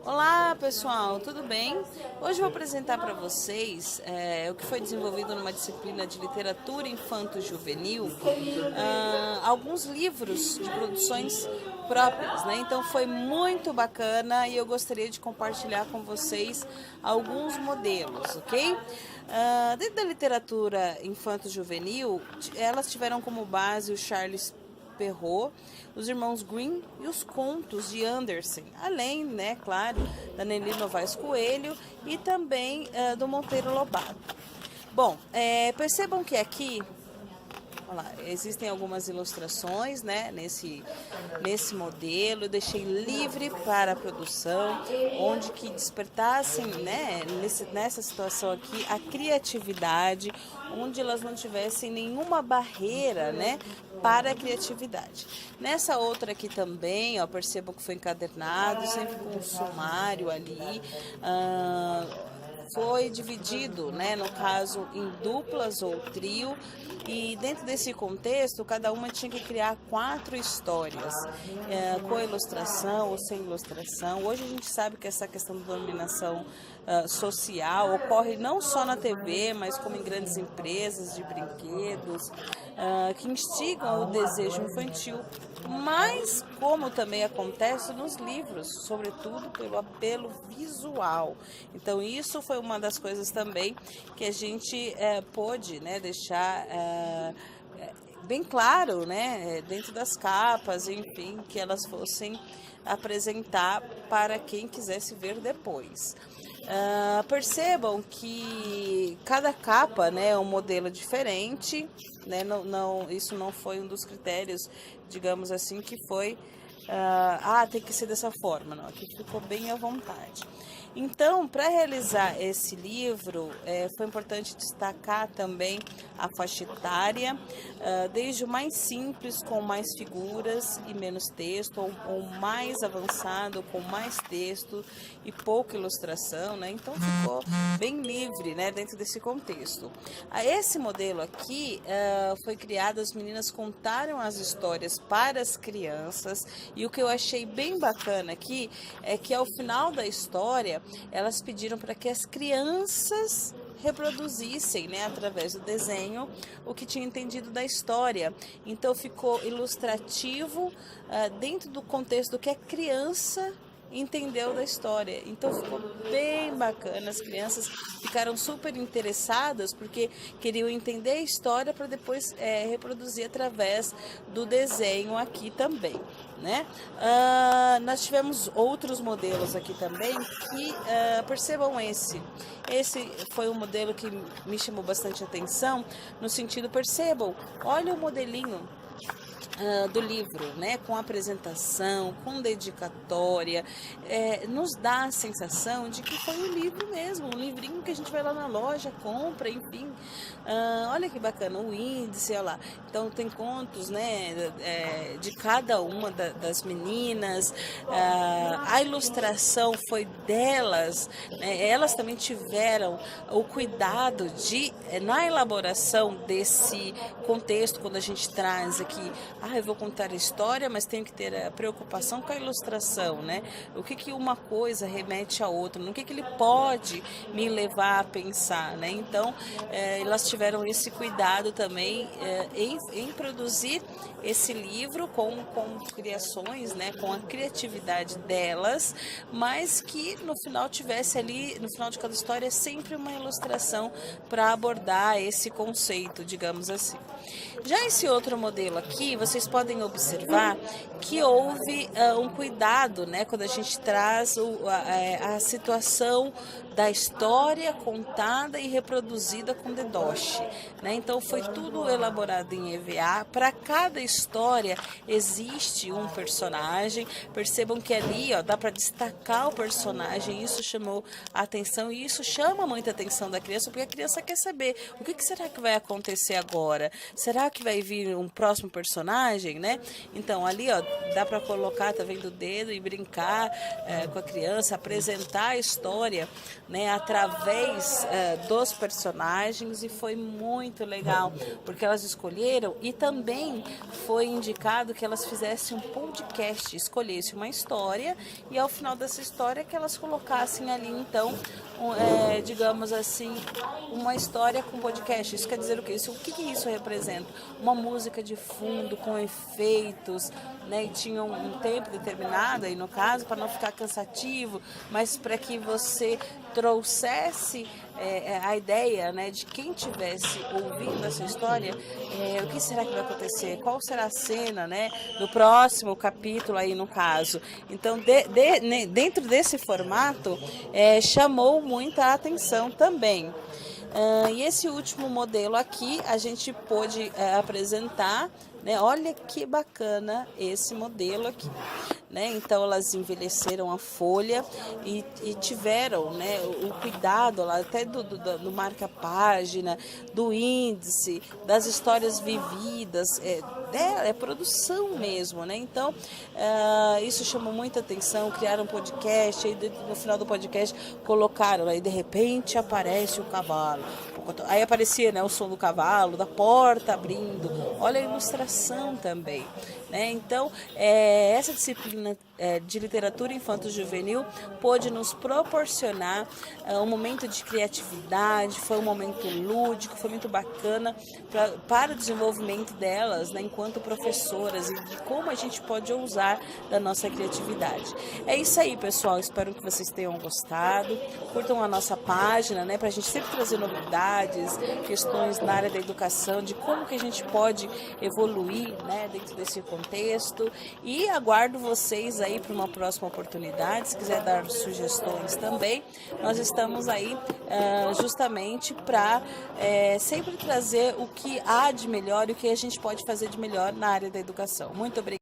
Olá pessoal, tudo bem? Hoje eu vou apresentar para vocês o que foi desenvolvido numa disciplina de literatura infanto-juvenil, alguns livros de produções próprias, né? Então foi muito bacana e eu gostaria de compartilhar com vocês alguns modelos, ok? Dentro da literatura infanto-juvenil, elas tiveram como base o Charles Perrault, os irmãos Grimm e os contos de Andersen, além, né, claro, da Nelly Novaes Coelho e também do Monteiro Lobato. Bom, percebam que aqui, olha lá, existem algumas ilustrações, né, nesse modelo. Eu deixei livre para a produção, onde que despertassem, né, nessa situação aqui, a criatividade, onde elas não tivessem nenhuma barreira, né, para a criatividade. Nessa outra aqui também, ó, percebam que foi encadernado, sempre com um sumário ali. Foi dividido, né, no caso, em duplas ou trio, e dentro desse contexto, cada uma tinha que criar 4 histórias, com ilustração ou sem ilustração. Hoje a gente sabe que essa questão da dominação social ocorre não só na TV, mas como em grandes empresas de brinquedos, que instigam o desejo infantil, mas como também acontece nos livros, sobretudo pelo apelo visual. Então isso foi uma das coisas também que a gente pôde, né, deixar bem claro, né, dentro das capas, enfim, que elas fossem apresentar para quem quisesse ver depois. Percebam que cada capa, né, é um modelo diferente, né, isso não foi um dos critérios, digamos assim, que foi, tem que ser dessa forma, não, aqui ficou bem à vontade. Então, para realizar esse livro, foi importante destacar também a faixa etária, desde o mais simples, com mais figuras e menos texto, ou mais avançado, com mais texto e pouca ilustração, né? Então, ficou bem livre, né, dentro desse contexto. Esse modelo aqui foi criado, as meninas contaram as histórias para as crianças, e o que eu achei bem bacana aqui é que ao final da história, elas pediram para que as crianças reproduzissem, né, através do desenho, o que tinha entendido da história. Então ficou ilustrativo dentro do contexto do que a criança entendeu da história. Então ficou bem bacana, as crianças ficaram super interessadas porque queriam entender a história para depois reproduzir através do desenho aqui também, né? Nós tivemos outros modelos aqui também que percebam esse foi um modelo que me chamou bastante atenção, no sentido, percebam, olha o modelinho do livro, né, com apresentação, com dedicatória, nos dá a sensação de que foi um livro mesmo, um livrinho que a gente vai lá na loja, compra, enfim. Olha que bacana, o índice, olha lá. Então tem contos, né, de cada uma das meninas, a ilustração foi delas, né, elas também tiveram o cuidado de, na elaboração desse contexto, quando a gente traz aqui, eu vou contar a história, mas tenho que ter a preocupação com a ilustração, né? O que uma coisa remete a outra, no que ele pode me levar a pensar, né? Então, elas tiveram esse cuidado também em produzir esse livro com criações, né? Com a criatividade delas, mas que no final tivesse ali, no final de cada história, sempre uma ilustração para abordar esse conceito, digamos assim. Já esse outro modelo aqui, vocês podem observar que houve um cuidado, né, quando a gente traz a situação da história contada e reproduzida com dedoche, né? Então foi tudo elaborado em EVA. Para cada história existe um personagem. Percebam que ali, ó, dá para destacar o personagem. Isso chamou a atenção e isso chama muita atenção da criança, porque a criança quer saber o que será que vai acontecer agora. Será que vai vir um próximo um personagem, né? Então ali, ó, dá para colocar, tá vendo, o dedo e brincar com a criança, apresentar a história, né, através dos personagens, e foi muito legal, porque elas escolheram, e também foi indicado que elas fizessem um podcast, escolhessem uma história e ao final dessa história que elas colocassem ali, então, digamos assim, uma história com podcast. Isso quer dizer o quê? O que isso representa? Uma música de fundo com efeitos, né? E tinha um tempo determinado aí no caso, para não ficar cansativo, mas para que você trouxesse a ideia, né, de quem estivesse ouvindo essa história, o que será que vai acontecer, qual será a cena, né, do próximo capítulo aí no caso. Então, dentro desse formato, chamou muita atenção também. E esse último modelo aqui a gente pôde apresentar, né? Olha que bacana esse modelo aqui, né? Então elas envelheceram a folha e tiveram, né, o cuidado lá até do marca-página, do índice, das histórias vividas, é produção mesmo, né? Então isso chamou muita atenção. Criaram um podcast, aí no final do podcast colocaram, aí de repente aparece o cavalo, aí aparecia, né, o som do cavalo, da porta abrindo. Olha a ilustração também, né? Então essa disciplina de literatura infanto-juvenil pôde nos proporcionar um momento de criatividade, foi um momento lúdico, foi muito bacana para o desenvolvimento delas, né, enquanto professoras, e de como a gente pode usar da nossa criatividade. É isso aí, pessoal, espero que vocês tenham gostado, curtam a nossa página, né, para a gente sempre trazer novidades, questões na área da educação, de como que a gente pode evoluir, né, dentro desse contexto, e aguardo vocês aí para uma próxima oportunidade. Se quiser dar sugestões também, nós estamos aí justamente para sempre trazer o que há de melhor e o que a gente pode fazer de melhor na área da educação. Muito obrigada.